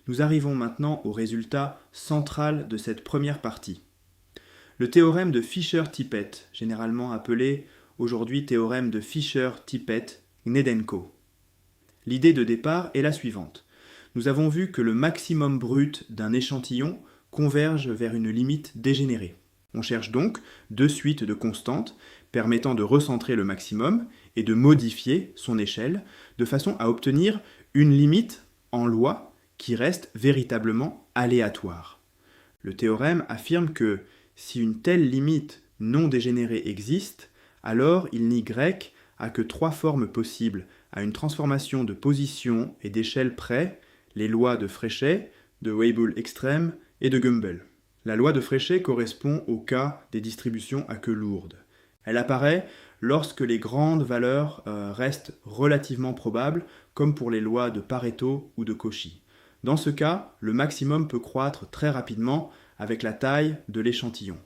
Nous arrivons maintenant au résultat central de cette première partie. Le théorème de Fisher-Tippett, généralement appelé aujourd'hui théorème de Fisher-Tippett-Gnedenko. L'idée de départ est la suivante. Nous avons vu que le maximum brut d'un échantillon converge vers une limite dégénérée. On cherche donc deux suites de constantes permettant de recentrer le maximum et de modifier son échelle de façon à obtenir une limite en loi qui reste véritablement aléatoire. Le théorème affirme que si une telle limite non dégénérée existe, alors il n'y grec à que trois formes possibles à une transformation de position et d'échelle près, les lois de Fréchet, de Weibull extrême et de Gumbel. La loi de Fréchet correspond au cas des distributions à queue lourde. Elle apparaît lorsque les grandes valeurs restent relativement probables, comme pour les lois de Pareto ou de Cauchy. Dans ce cas, le maximum peut croître très rapidement avec la taille de l'échantillon.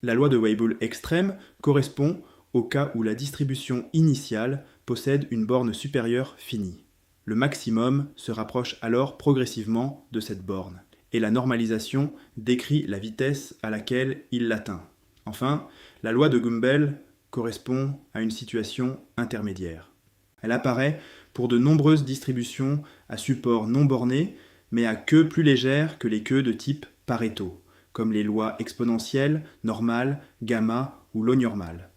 La loi de Weibull extrême correspond au cas où la distribution initiale possède une borne supérieure finie. Le maximum se rapproche alors progressivement de cette borne, et la normalisation décrit la vitesse à laquelle il l'atteint. Enfin, la loi de Gumbel correspond à une situation intermédiaire. Elle apparaît pour de nombreuses distributions à support non borné, mais à queue plus légère que les queues de type Pareto, comme les lois exponentielles, normales, gamma ou log-normale.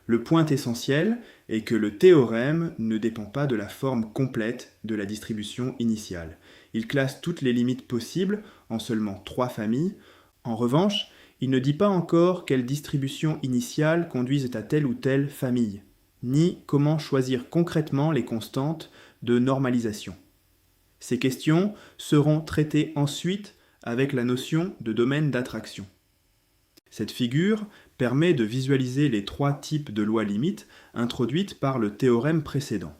Le point essentiel est que le théorème ne dépend pas de la forme complète de la distribution initiale. Il classe toutes les limites possibles en seulement 3 familles. En revanche, il ne dit pas encore quelles distributions initiales conduisent à telle ou telle famille, ni comment choisir concrètement les constantes de normalisation. Ces questions seront traitées ensuite avec la notion de domaine d'attraction. Cette figure permet de visualiser les 3 types de lois limites introduites par le théorème précédent.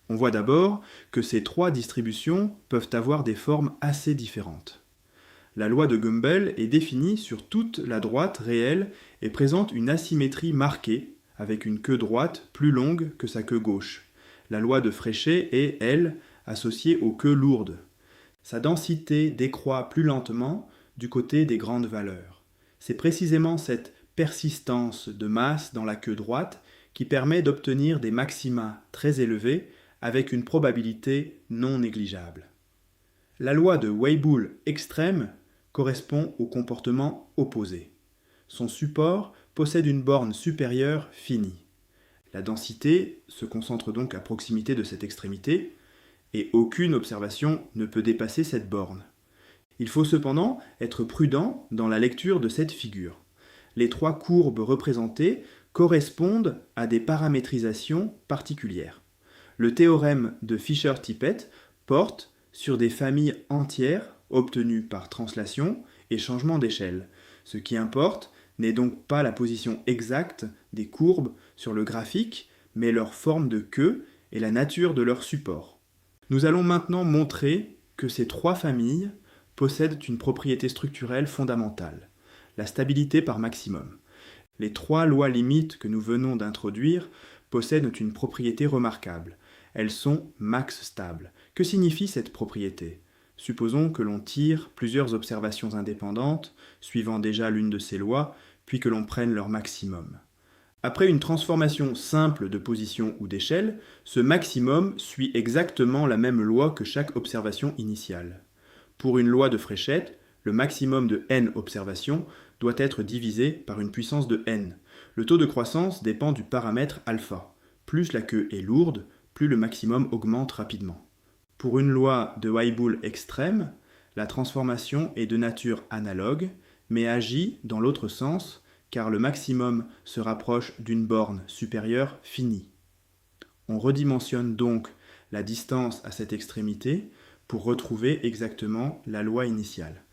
On voit d'abord que ces 3 distributions peuvent avoir des formes assez différentes. La loi de Gumbel est définie sur toute la droite réelle et présente une asymétrie marquée, avec une queue droite plus longue que sa queue gauche. La loi de Fréchet est, elle, associée aux queues lourdes. Sa densité décroît plus lentement du côté des grandes valeurs. C'est précisément cette persistance de masse dans la queue droite qui permet d'obtenir des maxima très élevés avec une probabilité non négligeable. La loi de Weibull extrême correspond au comportement opposé. Son support possède une borne supérieure finie. La densité se concentre donc à proximité de cette extrémité, et aucune observation ne peut dépasser cette borne. Il faut cependant être prudent dans la lecture de cette figure. Les 3 courbes représentées correspondent à des paramétrisations particulières. Le théorème de Fisher-Tippett porte sur des familles entières obtenues par translation et changement d'échelle. Ce qui importe n'est donc pas la position exacte des courbes sur le graphique, mais leur forme de queue et la nature de leur support. Nous allons maintenant montrer que ces 3 familles possèdent une propriété structurelle fondamentale, la stabilité par maximum. Les 3 lois limites que nous venons d'introduire possèdent une propriété remarquable. Elles sont max stables. Que signifie cette propriété ? Supposons que l'on tire plusieurs observations indépendantes, suivant déjà l'une de ces lois, puis que l'on prenne leur maximum. Après une transformation simple de position ou d'échelle, ce maximum suit exactement la même loi que chaque observation initiale. Pour une loi de Fréchet, le maximum de n observations doit être divisé par une puissance de n. Le taux de croissance dépend du paramètre alpha. Plus la queue est lourde, plus le maximum augmente rapidement. Pour une loi de Weibull extrême, la transformation est de nature analogue, mais agit dans l'autre sens, car le maximum se rapproche d'une borne supérieure finie. On redimensionne donc la distance à cette extrémité pour retrouver exactement la loi initiale.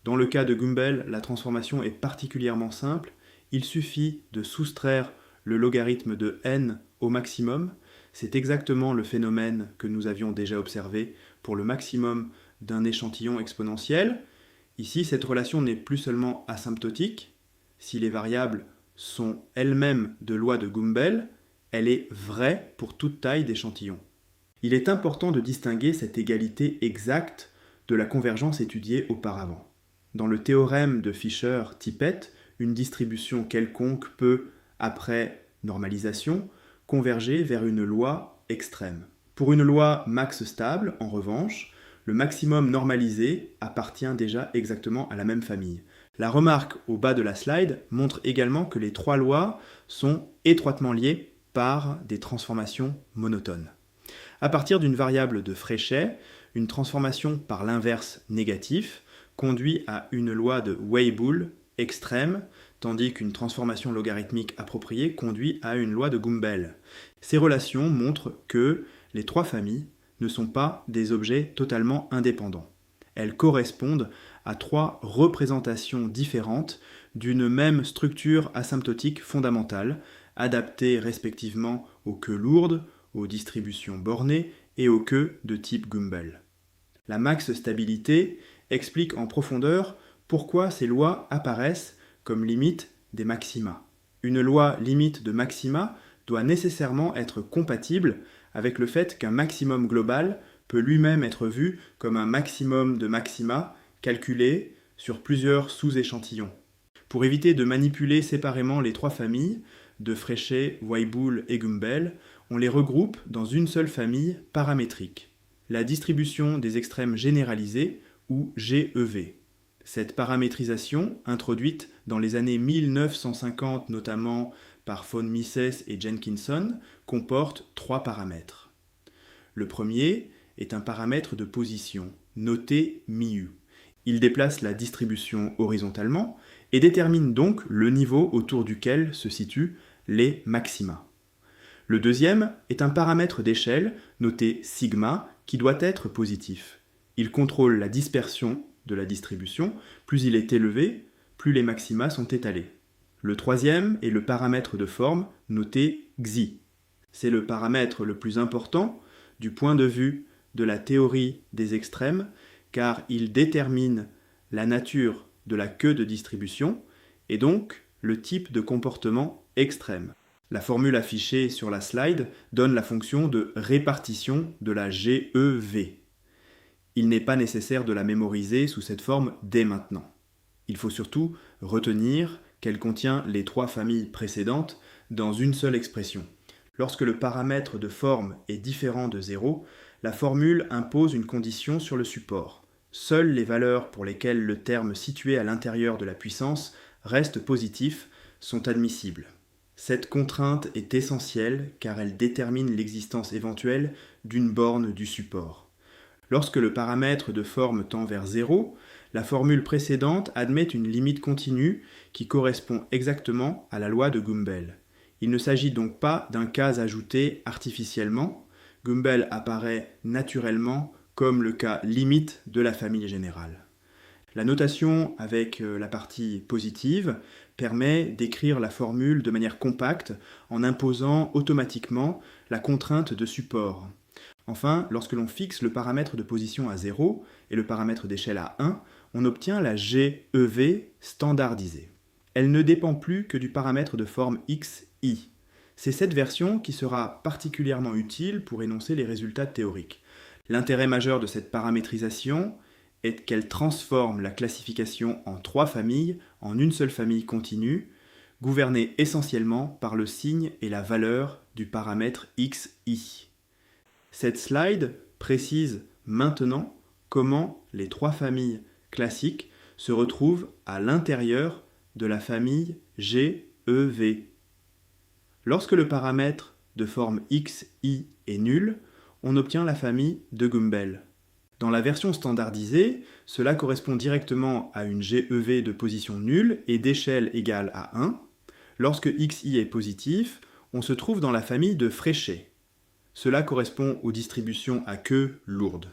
Dans le cas de Gumbel, la transformation est particulièrement simple. Il suffit de soustraire le logarithme de n au maximum. C'est exactement le phénomène que nous avions déjà observé pour le maximum d'un échantillon exponentiel. Ici, cette relation n'est plus seulement asymptotique. Si les variables sont elles-mêmes de loi de Gumbel, elle est vraie pour toute taille d'échantillon. Il est important de distinguer cette égalité exacte de la convergence étudiée auparavant. Dans le théorème de Fisher-Tippett, une distribution quelconque peut, après normalisation, converger vers une loi extrême. Pour une loi max stable, en revanche, le maximum normalisé appartient déjà exactement à la même famille. La remarque au bas de la slide montre également que les trois lois sont étroitement liées par des transformations monotones. À partir d'une variable de Fréchet, une transformation par l'inverse négatif conduit à une loi de Weibull extrême, tandis qu'une transformation logarithmique appropriée conduit à une loi de Gumbel. Ces relations montrent que les trois familles ne sont pas des objets totalement indépendants. Elles correspondent à trois représentations différentes d'une même structure asymptotique fondamentale, adaptées respectivement aux queues lourdes, aux distributions bornées et aux queues de type Gumbel. La max stabilité explique en profondeur pourquoi ces lois apparaissent comme limite des maxima. Une loi limite de maxima doit nécessairement être compatible avec le fait qu'un maximum global peut lui-même être vu comme un maximum de maxima calculé sur plusieurs sous-échantillons. Pour éviter de manipuler séparément les trois familles, de Fréchet, Weibull et Gumbel, on les regroupe dans une seule famille paramétrique, la distribution des extrêmes généralisés, ou GEV. Cette paramétrisation, introduite dans les années 1950 notamment par von Mises et Jenkinson, comporte trois paramètres. Le premier est un paramètre de position, noté μ. Il déplace la distribution horizontalement et détermine donc le niveau autour duquel se situent les maxima. Le deuxième est un paramètre d'échelle, noté sigma, qui doit être positif. Il contrôle la dispersion de la distribution, plus il est élevé, plus les maxima sont étalés. Le troisième est le paramètre de forme, noté xi. C'est le paramètre le plus important du point de vue de la théorie des extrêmes, car il détermine la nature de la queue de distribution et donc le type de comportement extrême. La formule affichée sur la slide donne la fonction de répartition de la GEV. Il n'est pas nécessaire de la mémoriser sous cette forme dès maintenant. Il faut surtout retenir qu'elle contient les trois familles précédentes dans une seule expression. Lorsque le paramètre de forme est différent de 0, la formule impose une condition sur le support. Seules les valeurs pour lesquelles le terme situé à l'intérieur de la puissance reste positif sont admissibles. Cette contrainte est essentielle car elle détermine l'existence éventuelle d'une borne du support. Lorsque le paramètre de forme tend vers 0, la formule précédente admet une limite continue qui correspond exactement à la loi de Gumbel. Il ne s'agit donc pas d'un cas ajouté artificiellement. Gumbel apparaît naturellement comme le cas limite de la famille générale. La notation avec la partie positive permet d'écrire la formule de manière compacte en imposant automatiquement la contrainte de support. Enfin, lorsque l'on fixe le paramètre de position à 0 et le paramètre d'échelle à 1, on obtient la GEV standardisée. Elle ne dépend plus que du paramètre de forme xi. C'est cette version qui sera particulièrement utile pour énoncer les résultats théoriques. L'intérêt majeur de cette paramétrisation est qu'elle transforme la classification en trois familles en une seule famille continue, gouvernée essentiellement par le signe et la valeur du paramètre xi. Cette slide précise maintenant comment les trois familles classiques se retrouvent à l'intérieur de la famille GEV. Lorsque le paramètre de forme xi est nul, on obtient la famille de Gumbel. Dans la version standardisée, cela correspond directement à une GEV de position nulle et d'échelle égale à 1. Lorsque xi est positif, on se trouve dans la famille de Fréchet. Cela correspond aux distributions à queue lourde.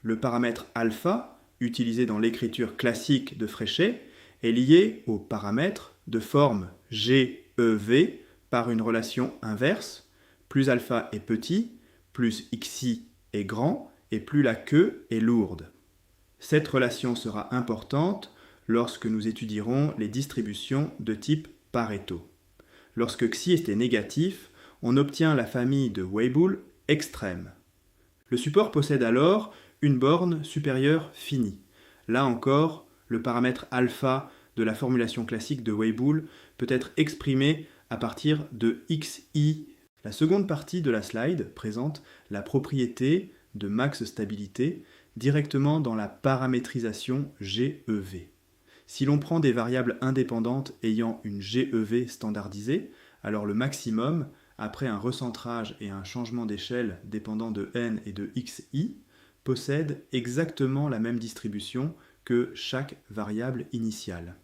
Le paramètre alpha, utilisé dans l'écriture classique de Fréchet, est lié au paramètre de forme GEV par une relation inverse. Plus alpha est petit, plus xi est grand, et plus la queue est lourde. Cette relation sera importante lorsque nous étudierons les distributions de type Pareto. Lorsque xi est négatif, on obtient la famille de Weibull extrême. Le support possède alors une borne supérieure finie. Là encore, le paramètre alpha de la formulation classique de Weibull peut être exprimé à partir de xi. La seconde partie de la slide présente la propriété de max stabilité directement dans la paramétrisation GEV. Si l'on prend des variables indépendantes ayant une GEV standardisée, alors le maximum, après un recentrage et un changement d'échelle dépendant de n et de xi, possède exactement la même distribution que chaque variable initiale.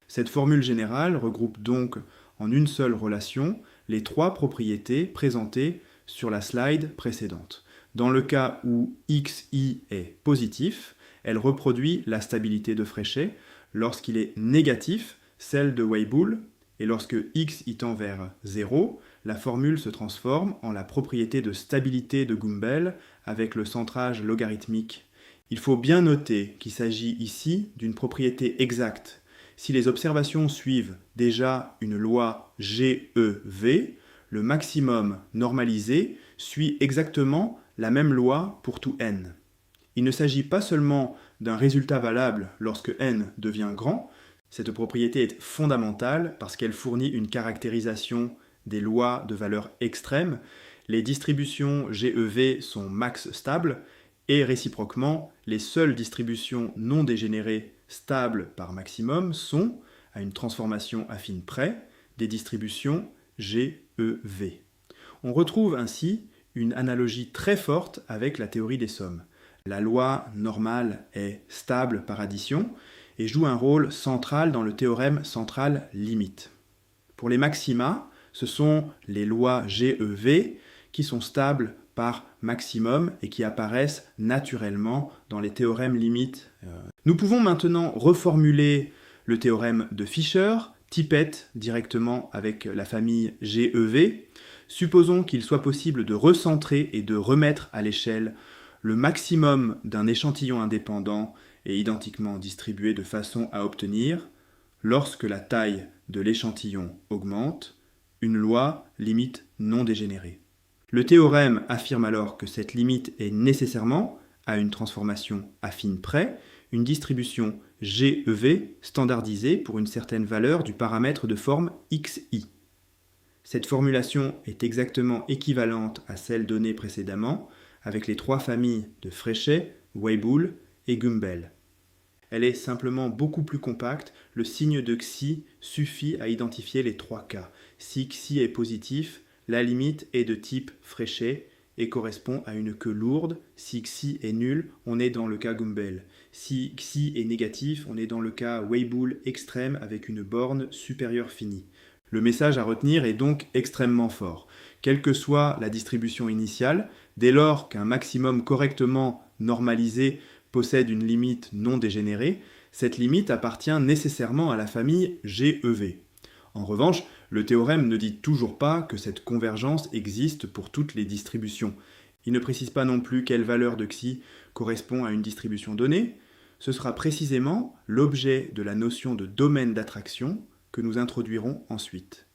Cette formule générale regroupe donc en une seule relation les trois propriétés présentées sur la slide précédente. Dans le cas où xi est positif, elle reproduit la stabilité de Fréchet. Lorsqu'il est négatif, celle de Weibull, et lorsque xi tend vers 0, la formule se transforme en la propriété de stabilité de Gumbel avec le centrage logarithmique. Il faut bien noter qu'il s'agit ici d'une propriété exacte. Si les observations suivent déjà une loi GEV, le maximum normalisé suit exactement la même loi pour tout n. Il ne s'agit pas seulement d'un résultat valable lorsque n devient grand. Cette propriété est fondamentale parce qu'elle fournit une caractérisation des lois de valeur extrême. Les distributions GEV sont max stables et réciproquement, les seules distributions non dégénérées stables par maximum sont, à une transformation affine près, des distributions GEV. On retrouve ainsi une analogie très forte avec la théorie des sommes. La loi normale est stable par addition et joue un rôle central dans le théorème central limite. Pour les maxima, ce sont les lois GEV qui sont stables par maximum et qui apparaissent naturellement dans les théorèmes limites. Nous pouvons maintenant reformuler le théorème de Fisher, Tippett directement avec la famille GEV. Supposons qu'il soit possible de recentrer et de remettre à l'échelle le maximum d'un échantillon indépendant et identiquement distribué de façon à obtenir, lorsque la taille de l'échantillon augmente, une loi limite non dégénérée. Le théorème affirme alors que cette limite est nécessairement, à une transformation affine près, une distribution GEV standardisée pour une certaine valeur du paramètre de forme xi. Cette formulation est exactement équivalente à celle donnée précédemment avec les trois familles de Fréchet, Weibull et Gumbel. Elle est simplement beaucoup plus compacte, le signe de xi suffit à identifier les trois cas. Si xi est positif, la limite est de type Fréchet et correspond à une queue lourde. Si xi est nul, on est dans le cas Gumbel. Si xi est négatif, on est dans le cas Weibull extrême avec une borne supérieure finie. Le message à retenir est donc extrêmement fort. Quelle que soit la distribution initiale, dès lors qu'un maximum correctement normalisé possède une limite non dégénérée, cette limite appartient nécessairement à la famille GEV. En revanche, le théorème ne dit toujours pas que cette convergence existe pour toutes les distributions. Il ne précise pas non plus quelle valeur de xi correspond à une distribution donnée. Ce sera précisément l'objet de la notion de domaine d'attraction que nous introduirons ensuite.